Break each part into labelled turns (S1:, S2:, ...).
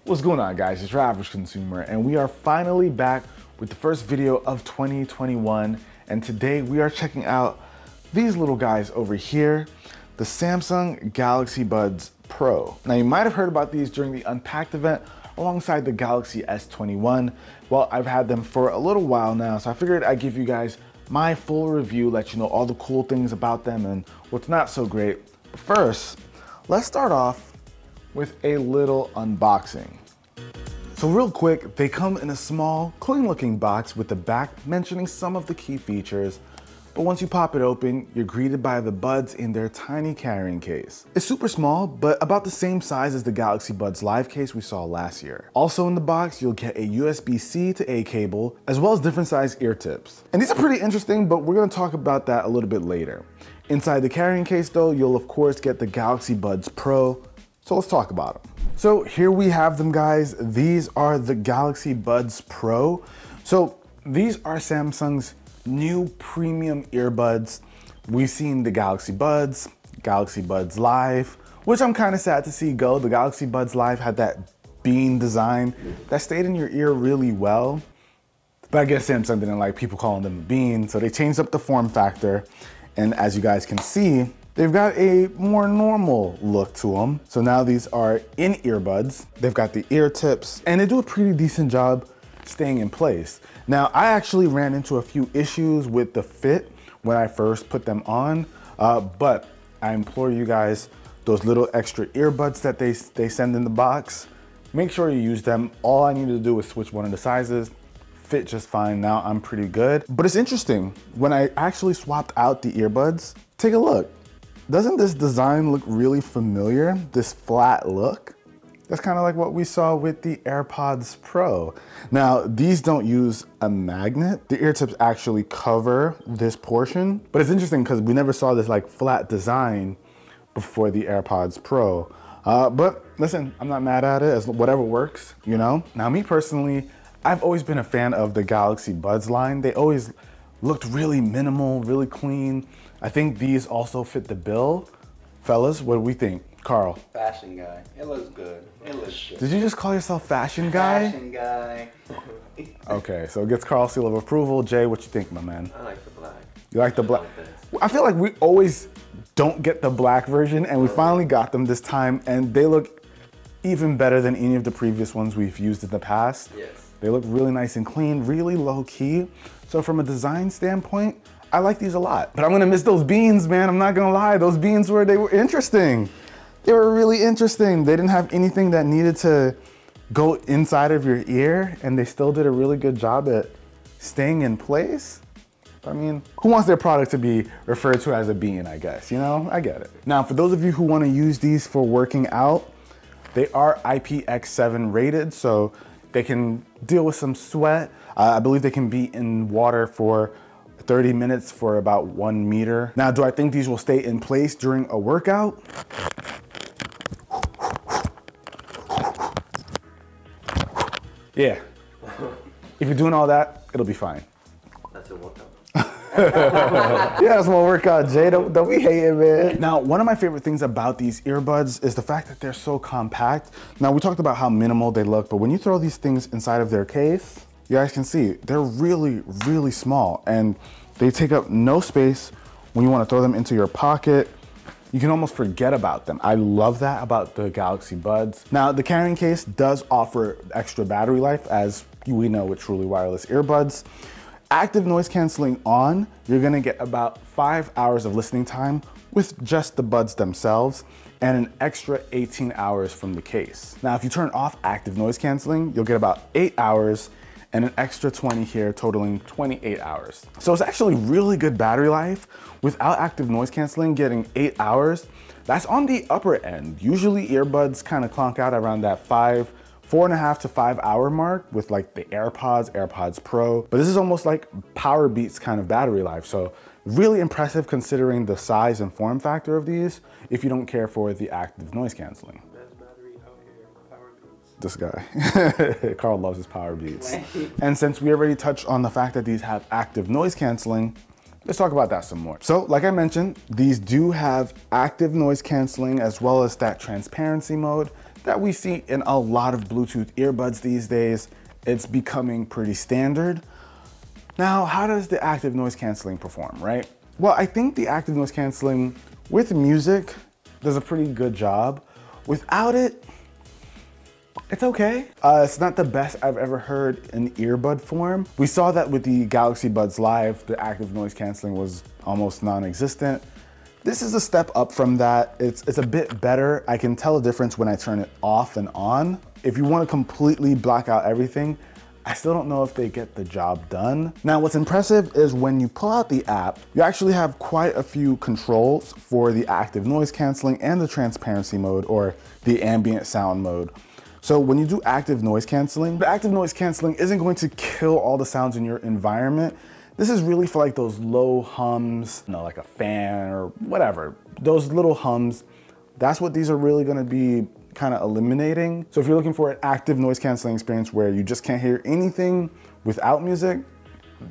S1: What's going on, guys? It's UrAvgConsumer, and we are finally back with the first video of 2021. And today we are checking out these little guys over here, the Samsung Galaxy Buds Pro. Now, you might have heard about these during the Unpacked event alongside the Galaxy S21. Well, I've had them for a little while now, so I figured I'd give you guys my full review, let you know all the cool things about them and what's not so great. But first, let's start off with a little unboxing. So real quick, they come in a small, clean looking box with the back mentioning some of the key features, but once you pop it open, you're greeted by the buds in their tiny carrying case. It's super small, but about the same size as the Galaxy Buds Live case we saw last year. Also in the box, you'll get a USB-C to A cable, as well as different size ear tips. And these are pretty interesting, but we're gonna talk about that a little bit later. Inside the carrying case though, you'll of course get the Galaxy Buds Pro, so let's talk about them. So here we have them, guys. These are the Galaxy Buds Pro. So these are Samsung's new premium earbuds. We've seen the Galaxy Buds Live, which I'm kind of sad to see go. The Galaxy Buds Live had that bean design that stayed in your ear really well. But I guess Samsung didn't like people calling them a bean, so they changed up the form factor. And as you guys can see, they've got a more normal look to them. So now these are in earbuds. They've got the ear tips and they do a pretty decent job staying in place. Now, I actually ran into a few issues with the fit when I first put them on, but I implore you guys, those little extra earbuds that they send in the box, make sure you use them. All I needed to do was switch one of the sizes, fit just fine. Now I'm pretty good. But it's interesting, when I actually swapped out the earbuds, take a look. Doesn't this design look really familiar? This flat look? That's kind of like what we saw with the AirPods Pro. Now, these don't use a magnet. The ear tips actually cover this portion, but it's interesting because we never saw this like flat design before the AirPods Pro. But listen, I'm not mad at it, as whatever works, you know? Now, me personally, I've always been a fan of the Galaxy Buds line. They always looked really minimal, really clean. I think these also fit the bill. Fellas, what do we think? Carl.
S2: Fashion guy. It looks good. It looks good.
S1: Did you just call yourself fashion guy?
S2: Fashion guy.
S1: Okay, so it gets Carl's seal of approval. Jay, what you think, my man?
S2: I like the black.
S1: You like the black? I feel like we always don't get the black version, and we finally got them this time, and they look even better than any of the previous ones we've used in the past.
S2: Yes.
S1: They look really nice and clean, really low key. So from a design standpoint, I like these a lot. But I'm gonna miss those beans, man. I'm not gonna lie. Those beans they were interesting. They were really interesting. They didn't have anything that needed to go inside of your ear, and they still did a really good job at staying in place. I mean, who wants their product to be referred to as a bean, I guess, you know? I get it. Now, for those of you who wanna use these for working out, they are IPX7 rated, so they can deal with some sweat. I believe they can be in water for 30 minutes for about 1 meter. Now, do I think these will stay in place during a workout? Yeah. If you're doing all that, it'll be fine.
S2: That's a workout.
S1: Yeah, that's my workout, Jay. Don't be hating, man. Now, one of my favorite things about these earbuds is the fact that they're so compact. Now, we talked about how minimal they look, but when you throw these things inside of their case, you guys can see they're really, really small, and they take up no space when you want to throw them into your pocket. You can almost forget about them. I love that about the Galaxy Buds. Now, the carrying case does offer extra battery life, as we know with truly wireless earbuds. Active noise canceling on, you're gonna get about 5 hours of listening time with just the buds themselves, and an extra 18 hours from the case. Now, if you turn off active noise canceling, you'll get about 8 hours and an extra 20 here, totaling 28 hours. So it's actually really good battery life. Without active noise canceling, getting 8 hours, that's on the upper end. Usually earbuds kind of clonk out around that 4.5 to 5 hour mark with like the AirPods Pro, but this is almost like Power Beats kind of battery life. So really impressive considering the size and form factor of these if you don't care for the active noise canceling. This guy. Carl loves his Power Beats. And since we already touched on the fact that these have active noise canceling, let's talk about that some more. So like I mentioned, these do have active noise canceling as well as that transparency mode that we see in a lot of Bluetooth earbuds these days. It's becoming pretty standard. Now, how does the active noise canceling perform, right? Well, I think the active noise canceling with music does a pretty good job. Without it, it's okay. It's not the best I've ever heard in earbud form. We saw that with the Galaxy Buds Live, the active noise canceling was almost non-existent. This is a step up from that. It's a bit better. I can tell a difference when I turn it off and on. If you want to completely block out everything, I still don't know if they get the job done. Now, what's impressive is when you pull out the app, you actually have quite a few controls for the active noise canceling and the transparency mode, or the ambient sound mode. So when you do active noise canceling, the active noise canceling isn't going to kill all the sounds in your environment. This is really for like those low hums, you know, like a fan or whatever. Those little hums, that's what these are really gonna be kind of eliminating. So if you're looking for an active noise canceling experience where you just can't hear anything without music,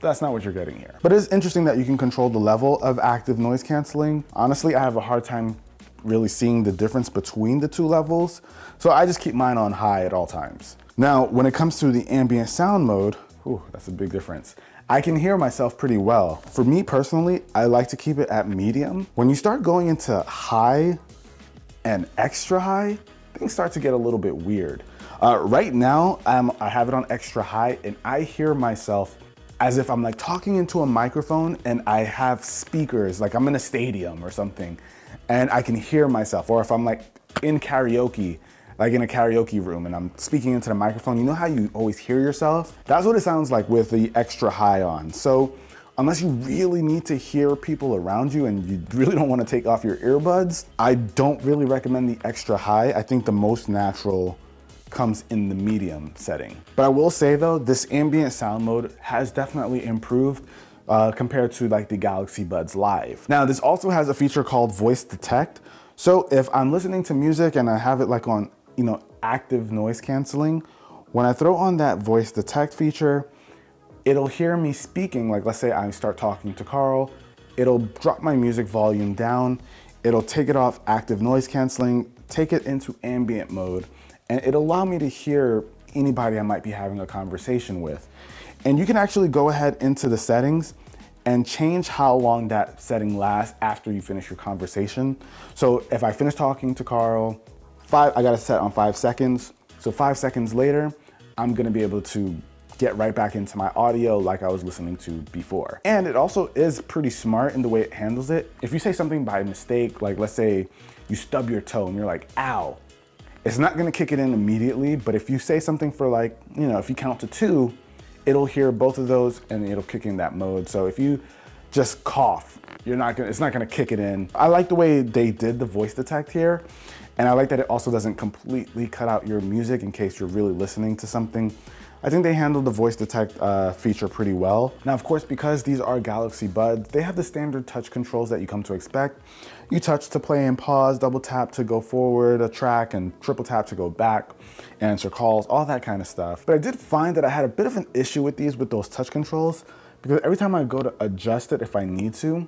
S1: that's not what you're getting here. But it is interesting that you can control the level of active noise canceling. Honestly, I have a hard time really seeing the difference between the two levels. So I just keep mine on high at all times. Now, when it comes to the ambient sound mode, ooh, that's a big difference. I can hear myself pretty well. For me personally, I like to keep it at medium. When you start going into high and extra high, things start to get a little bit weird. Right now, I have it on extra high and I hear myself as if I'm like talking into a microphone and I have speakers, like I'm in a stadium or something, and I can hear myself. Or if I'm like in karaoke, like in a karaoke room and I'm speaking into the microphone, you know how you always hear yourself? That's what it sounds like with the extra high on. So unless you really need to hear people around you and you really don't want to take off your earbuds, I don't really recommend the extra high. I think the most natural comes in the medium setting. But I will say though, this ambient sound mode has definitely improved compared to like the Galaxy Buds Live. Now, this also has a feature called voice detect. So if I'm listening to music and I have it like on, you know, active noise canceling, when I throw on that voice detect feature, it'll hear me speaking. Like let's say I start talking to Carl, it'll drop my music volume down, it'll take it off active noise canceling, take it into ambient mode, and it'll allow me to hear anybody I might be having a conversation with. And you can actually go ahead into the settings and change how long that setting lasts after you finish your conversation. So if I finish talking to Carl, I got it set on 5 seconds. So 5 seconds later, I'm gonna be able to get right back into my audio like I was listening to before. And it also is pretty smart in the way it handles it. If you say something by mistake, like let's say you stub your toe and you're like, ow, it's not gonna kick it in immediately, but if you say something for like, you know, if you count to 2, it'll hear both of those and it'll kick in that mode. So if you just cough, it's not gonna kick it in. I like the way they did the voice detect here. And I like that it also doesn't completely cut out your music in case you're really listening to something. I think they handled the voice detect feature pretty well. Now, of course, because these are Galaxy Buds, they have the standard touch controls that you come to expect. You touch to play and pause, double tap to go forward a track, and triple tap to go back, answer calls, all that kind of stuff. But I did find that I had a bit of an issue with those touch controls, because every time I go to adjust it if I need to,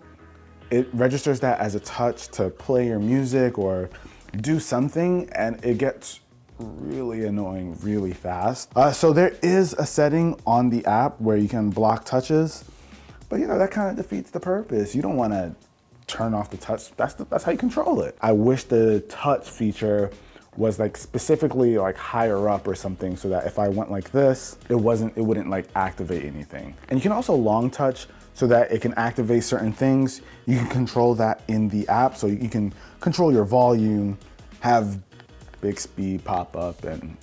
S1: it registers that as a touch to play your music or do something, and it gets really annoying really fast. So there is a setting on the app where you can block touches, but you know, that kind of defeats the purpose. You don't want to turn off the touch. That's how you control it. I wish the touch feature was like specifically like higher up or something, so that if I went like this, it wouldn't like activate anything. And you can also long touch so that it can activate certain things. You can control that in the app, so you can control your volume, have Bixby pop up and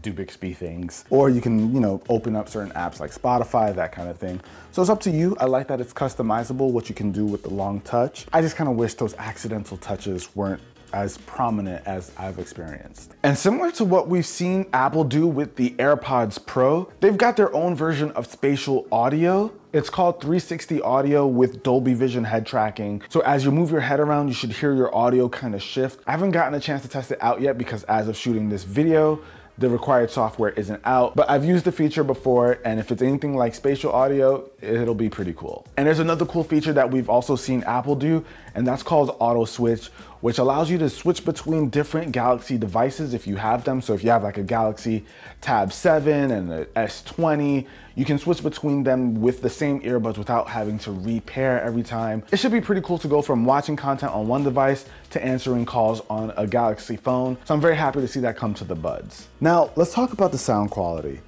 S1: do Bixby things. Or you can, you know, open up certain apps like Spotify, that kind of thing. So it's up to you. I like that it's customizable, what you can do with the long touch. I just kind of wish those accidental touches weren't as prominent as I've experienced. And similar to what we've seen Apple do with the AirPods Pro, they've got their own version of spatial audio. It's called 360 audio with Dolby Vision head tracking. So as you move your head around, you should hear your audio kind of shift. I haven't gotten a chance to test it out yet because as of shooting this video, the required software isn't out, but I've used the feature before, and if it's anything like spatial audio, it'll be pretty cool. And there's another cool feature that we've also seen Apple do, and and that's called Auto Switch, which allows you to switch between different Galaxy devices if you have them. So if you have like a Galaxy Tab 7 and an S20, you can switch between them with the same earbuds without having to repair every time. It should be pretty cool to go from watching content on one device to answering calls on a Galaxy phone. So I'm very happy to see that come to the buds. Now, let's talk about the sound quality.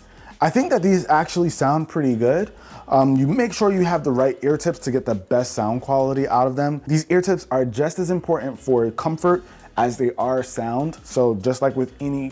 S1: I think that these actually sound pretty good. You make sure you have the right ear tips to get the best sound quality out of them. These ear tips are just as important for comfort as they are sound. So just like with any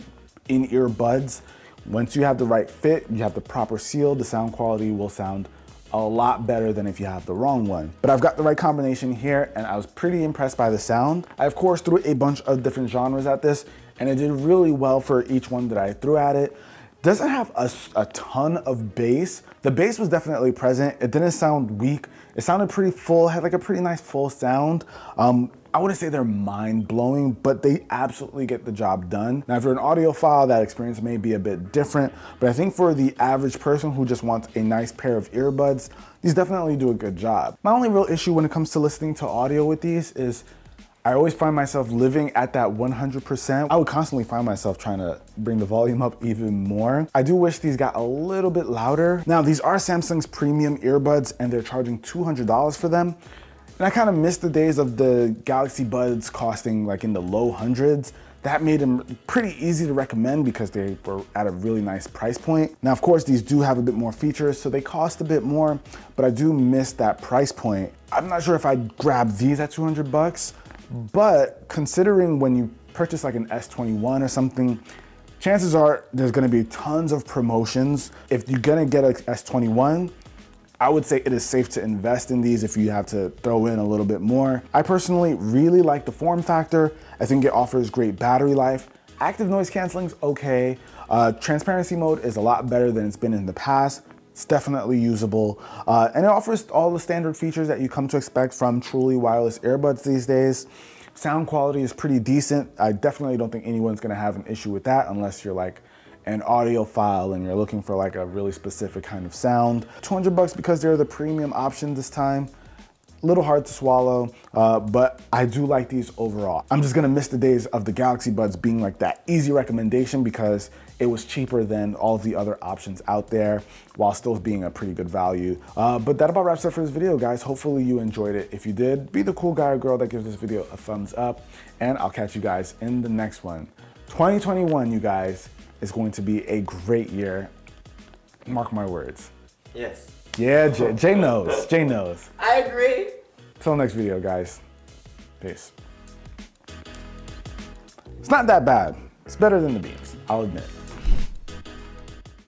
S1: in-ear buds, once you have the right fit, you have the proper seal, the sound quality will sound a lot better than if you have the wrong one. But I've got the right combination here, and I was pretty impressed by the sound. I of course threw a bunch of different genres at this, and it did really well for each one that I threw at it. Doesn't have a ton of bass. The bass was definitely present. It didn't sound weak. It sounded pretty full, had like a pretty nice full sound. I wouldn't say they're mind-blowing, but they absolutely get the job done. Now, if you're an audiophile, that experience may be a bit different, but I think for the average person who just wants a nice pair of earbuds, these definitely do a good job. My only real issue when it comes to listening to audio with these is I always find myself living at that 100%. I would constantly find myself trying to bring the volume up even more. I do wish these got a little bit louder. Now, these are Samsung's premium earbuds, and they're charging $200 for them. And I kind of miss the days of the Galaxy Buds costing like in the low hundreds. That made them pretty easy to recommend because they were at a really nice price point. Now, of course, these do have a bit more features, so they cost a bit more, but I do miss that price point. I'm not sure if I'd grab these at 200 bucks, but considering when you purchase like an S21 or something, chances are there's gonna be tons of promotions. If you're gonna get an S21, I would say it is safe to invest in these if you have to throw in a little bit more. I personally really like the form factor. I think it offers great battery life. Active noise canceling's okay. Transparency mode is a lot better than it's been in the past. It's definitely usable. And it offers all the standard features that you come to expect from truly wireless earbuds these days. Sound quality is pretty decent. I definitely don't think anyone's gonna have an issue with that unless you're like an audiophile and you're looking for like a really specific kind of sound. 200 bucks because they're the premium option this time. A little hard to swallow, but I do like these overall. I'm just gonna miss the days of the Galaxy Buds being like that easy recommendation because it was cheaper than all of the other options out there while still being a pretty good value. But that about wraps up for this video, guys. Hopefully you enjoyed it. If you did, be the cool guy or girl that gives this video a thumbs up, and I'll catch you guys in the next one. 2021, you guys, is going to be a great year. Mark my words.
S2: Yes.
S1: Yeah, Jay knows. Jay knows.
S2: I agree.
S1: Till next video, guys. Peace. It's not that bad. It's better than the beans, I'll admit.